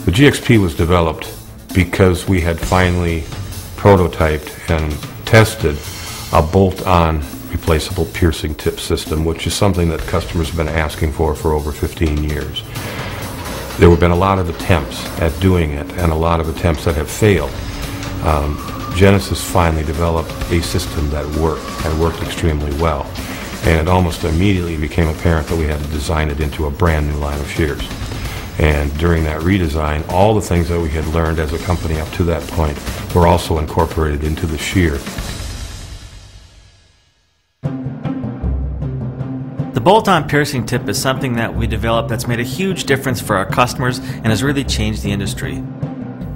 The GXP was developed because we had finally prototyped and tested a bolt-on replaceable piercing tip system, which is something that customers have been asking for over 15 years. There have been a lot of attempts at doing it and a lot of attempts that have failed. Genesis finally developed a system that worked and worked extremely well, and it almost immediately became apparent that we had to design it into a brand new line of shears. And during that redesign, all the things that we had learned as a company up to that point were also incorporated into the shear. The bolt-on piercing tip is something that we developed that's made a huge difference for our customers and has really changed the industry.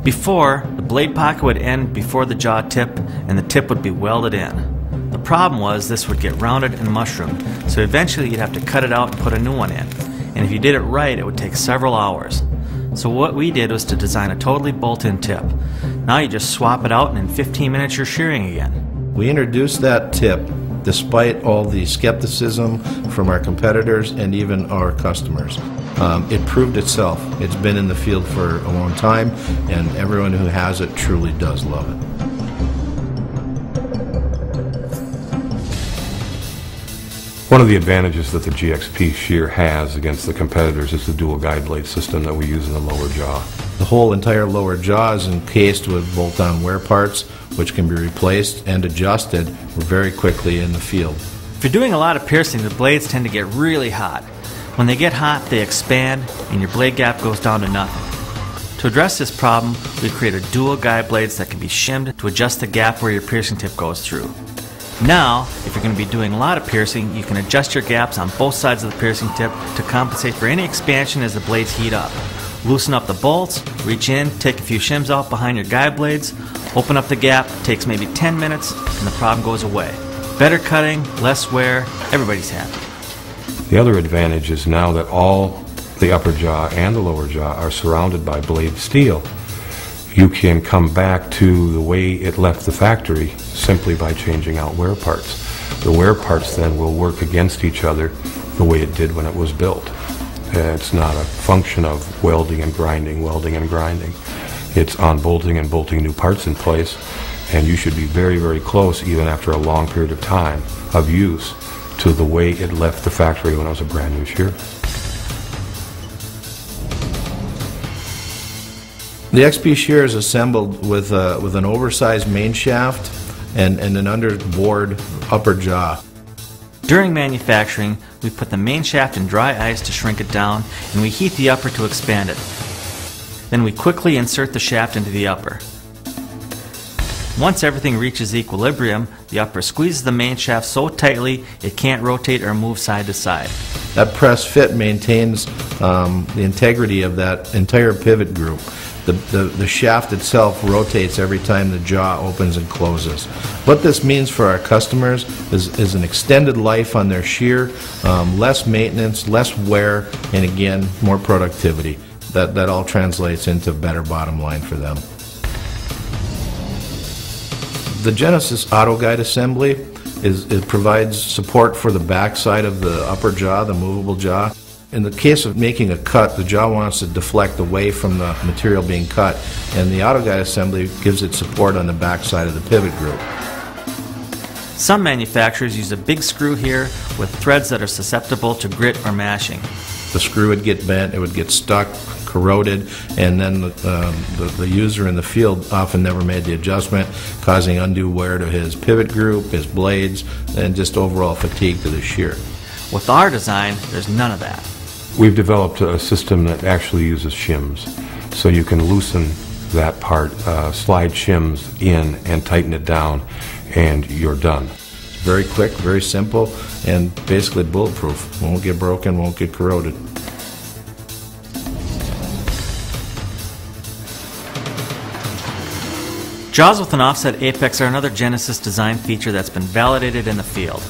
Before, the blade pocket would end before the jaw tip and the tip would be welded in. The problem was this would get rounded and mushroomed, so eventually you'd have to cut it out and put a new one in. And if you did it right, it would take several hours. So what we did was to design a totally bolt-in tip. Now you just swap it out and in 15 minutes you're shearing again. We introduced that tip despite all the skepticism from our competitors and even our customers. It proved itself. It's been in the field for a long time, and everyone who has it truly does love it. One of the advantages that the GXP shear has against the competitors is the dual guide blade system that we use in the lower jaw. The whole entire lower jaw is encased with bolt-on wear parts, which can be replaced and adjusted very quickly in the field. If you're doing a lot of piercing, the blades tend to get really hot. When they get hot, they expand and your blade gap goes down to nothing. To address this problem, we created dual guide blades that can be shimmed to adjust the gap where your piercing tip goes through. Now, if you're going to be doing a lot of piercing, you can adjust your gaps on both sides of the piercing tip to compensate for any expansion as the blades heat up. Loosen up the bolts, reach in, take a few shims out behind your guide blades, open up the gap, takes maybe 10 minutes, and the problem goes away. Better cutting, less wear, everybody's happy. The other advantage is now that all the upper jaw and the lower jaw are surrounded by blade steel, you can come back to the way it left the factory simply by changing out wear parts. The wear parts then will work against each other the way it did when it was built. It's not a function of welding and grinding, welding and grinding. It's unbolting and bolting new parts in place, and you should be very, very close, even after a long period of time of use, to the way it left the factory when it was a brand new shear. The XP shear is assembled with an oversized main shaft and an underboard upper jaw. During manufacturing, we put the main shaft in dry ice to shrink it down, and we heat the upper to expand it. Then we quickly insert the shaft into the upper. Once everything reaches equilibrium, the upper squeezes the main shaft so tightly it can't rotate or move side to side. That press fit maintains the integrity of that entire pivot group. The shaft itself rotates every time the jaw opens and closes. What this means for our customers is an extended life on their shear, less maintenance, less wear, and again, more productivity. That all translates into better bottom line for them. The Genesis Auto Guide assembly it provides support for the back side of the upper jaw, the movable jaw. In the case of making a cut, the jaw wants to deflect away from the material being cut, and the Auto Guide assembly gives it support on the back side of the pivot group. Some manufacturers use a big screw here with threads that are susceptible to grit or mashing. The screw would get bent, it would get stuck, corroded, and then the user in the field often never made the adjustment, causing undue wear to his pivot group, his blades, and just overall fatigue to the shear. With our design, there's none of that. We've developed a system that actually uses shims, so you can loosen that part, slide shims in and tighten it down, and you're done. It's very quick, very simple, and basically bulletproof. Won't get broken, won't get corroded. Jaws with an offset apex are another Genesis design feature that's been validated in the field.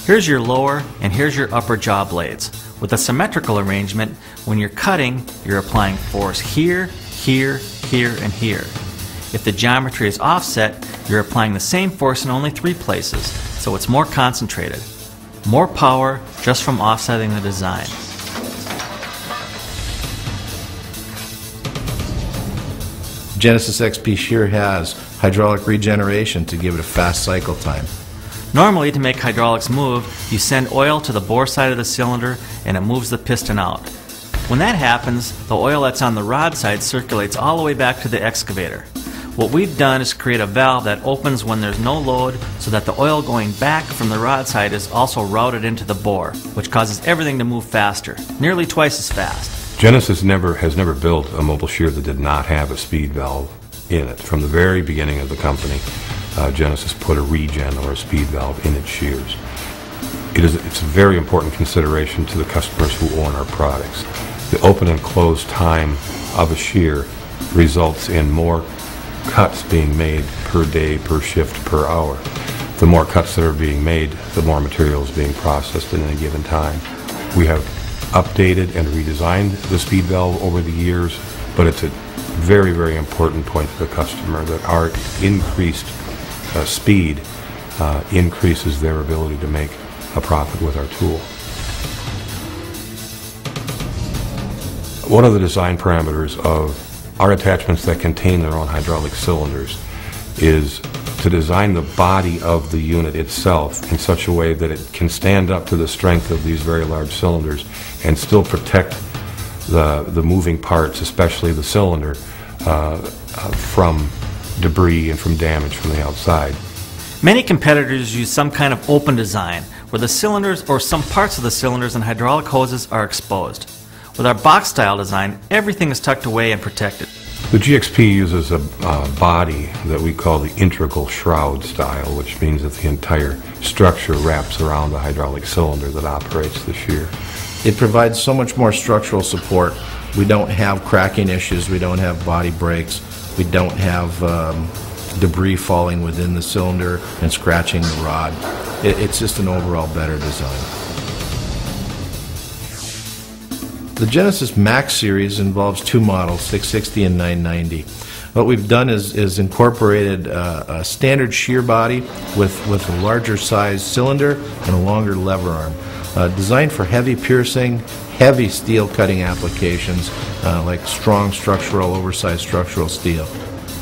Here's your lower and here's your upper jaw blades. With a symmetrical arrangement, when you're cutting, you're applying force here, here, here, and here. If the geometry is offset, you're applying the same force in only 3 places, so it's more concentrated. More power just from offsetting the design. Genesis XP shear has hydraulic regeneration to give it a fast cycle time. Normally, to make hydraulics move, you send oil to the bore side of the cylinder and it moves the piston out. When that happens, the oil that's on the rod side circulates all the way back to the excavator. What we've done is create a valve that opens when there's no load so that the oil going back from the rod side is also routed into the bore, which causes everything to move faster, nearly twice as fast. Genesis has never built a mobile shear that did not have a speed valve in it. From the very beginning of the company, Genesis put a regen or a speed valve in its shears. It's a very important consideration to the customers who own our products. The open and close time of a shear results in more cuts being made per day, per shift, per hour. The more cuts that are being made, the more material is being processed in a given time. We have updated and redesigned the speed valve over the years, but it's a very, very important point to the customer that our increased speed increases their ability to make a profit with our tool. One of the design parameters of our attachments that contain their own hydraulic cylinders is to design the body of the unit itself in such a way that it can stand up to the strength of these very large cylinders and still protect the moving parts, especially the cylinder, from debris and from damage from the outside. Many competitors use some kind of open design where the cylinders or some parts of the cylinders and hydraulic hoses are exposed. With our box style design, everything is tucked away and protected. The GXP uses a body that we call the integral shroud style, which means that the entire structure wraps around the hydraulic cylinder that operates the shear. It provides so much more structural support. We don't have cracking issues, we don't have body breaks, we don't have debris falling within the cylinder and scratching the rod. It's just an overall better design. The Genesis Max series involves two models, 660 and 990. What we've done is incorporated a standard shear body with a larger size cylinder and a longer lever arm. Designed for heavy piercing, heavy steel cutting applications like strong structural, oversized structural steel.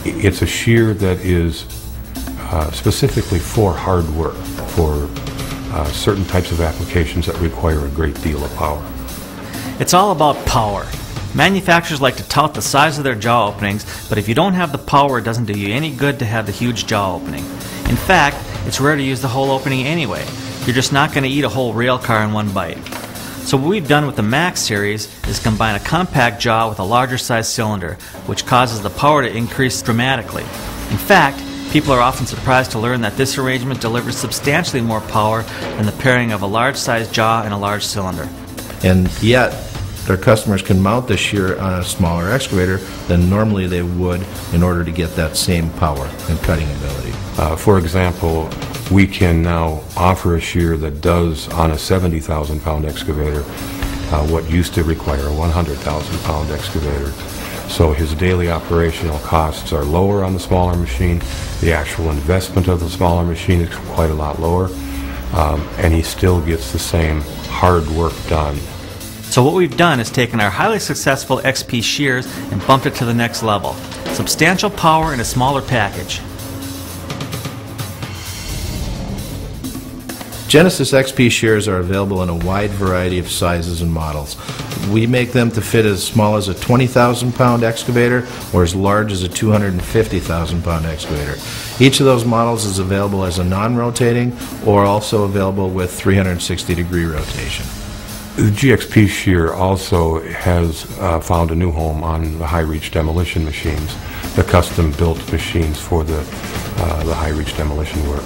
It's a shear that is specifically for hard work, for certain types of applications that require a great deal of power. It's all about power. Manufacturers like to tout the size of their jaw openings, but if you don't have the power, it doesn't do you any good to have the huge jaw opening. In fact, it's rare to use the whole opening anyway. You're just not going to eat a whole rail car in one bite. So what we've done with the Max series is combine a compact jaw with a larger size cylinder, which causes the power to increase dramatically. In fact, people are often surprised to learn that this arrangement delivers substantially more power than the pairing of a large size jaw and a large cylinder. And yet, their customers can mount the shear on a smaller excavator than normally they would in order to get that same power and cutting ability. For example, we can now offer a shear that does on a 70,000 pound excavator what used to require a 100,000 pound excavator. So his daily operational costs are lower on the smaller machine. The actual investment of the smaller machine is quite a lot lower, and he still gets the same hard work done. So what we've done is taken our highly successful XP shears and bumped it to the next level. Substantial power in a smaller package. Genesis XP shears are available in a wide variety of sizes and models. We make them to fit as small as a 20,000 pound excavator or as large as a 250,000 pound excavator. Each of those models is available as a non-rotating or also available with 360-degree rotation. The GXP shear also has found a new home on the high-reach demolition machines, the custom-built machines for the high-reach demolition work.